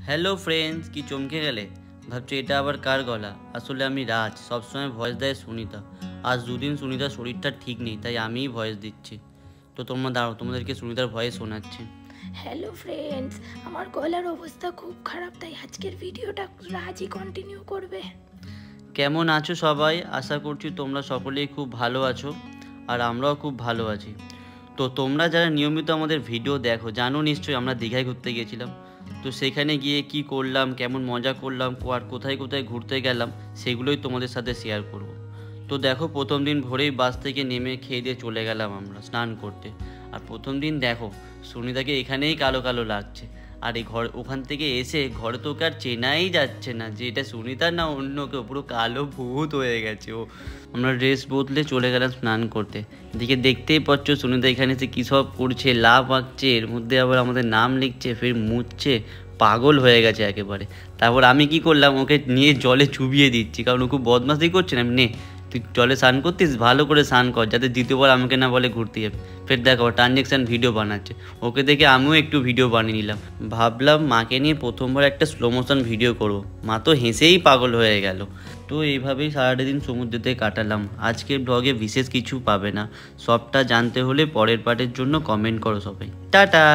Hello friends, কি চমকে গেলে? ভাবছো এটা আবার কার গলা? আসলে আমি রাজ, সবসময় ভয়েস দেয় সুনিতা। আজ দুদিন সুনিতার শরীরটা ঠিক নেই, তাই আমিই ভয়েস দিচ্ছি। তো তোমরা দাঁড়াও, তোমাদেরকে সুনিতার ভয়েস শোনাচ্ছি। হ্যালো ফ্রেন্ডস, আমার গলার অবস্থা খুব খারাপ, তাই আজকের ভিডিওটা রাজই কন্টিনিউ করবে। কেমন আছো সবাই? আশা করছি তোমরা সকলেই খুব ভালো আছো, আর আমরাও খুব ভালো আছি। তো তোমরা যারা নিয়মিত আমাদের ভিডিও দেখো জানো নিশ্চয়ই আমরা দীঘায় ঘুরতে গিয়েছিলাম। তো সেখানে গিয়ে কি করলাম, কেমন মজা করলাম, আর কোথায় কোথায় ঘুরতে গেলাম, সেগুলোই তোমাদের সাথে শেয়ার করব। তো দেখো, প্রথম দিন ভোরেই বাস থেকে নেমে খেয়ে দিয়ে চলে গেলাম আমরা স্নান করতে। আর প্রথম দিন দেখো সুনিতাকে এখানেই কালো কালো লাগছে, আর এই ওখান থেকে এসে ঘরে তো ওকে আর চেনাই যাচ্ছে না যে এটা সুনিতা না অন্য কেউ, পুরো কালো ভূত হয়ে গেছে ও। আমরা ড্রেস বদলে চলে গেলাম স্নান করতে। এদিকে দেখতেই পাচ্ছ সুনিতা এখানে এসে কী সব করছে, লাভ আঁকছে, এর মধ্যে আবার আমাদের নাম লিখছে, ফের মুছছে, পাগল হয়ে গেছে একেবারে। তারপর আমি কি করলাম, ওকে নিয়ে জলে চুবিয়ে দিচ্ছি, কারণ ও খুব বদমাশি করছে না। নে তুই জলে স্নান করতিস, ভালো করে স্নান কর, যাতে দ্বিতীয়বার আমাকে না বলে ঘুরতে যাবে। ফের দেখো ট্রানজ্যাকশান ভিডিও বানাচ্ছে, ওকে দেখে আমিও একটু ভিডিও বানিয়ে নিলাম। ভাবলাম মাকে নিয়ে প্রথমবার একটা স্লো মোশন ভিডিও করবো, মা তো হেসেই পাগল হয়ে গেল। তো এইভাবেই সারাটা দিন সমুদ্রেতে কাটালাম। আজকের ব্লগে বিশেষ কিছু পাবে না, সবটা জানতে হলে পরের পার্টের জন্য কমেন্ট করো সবাই। টাটা।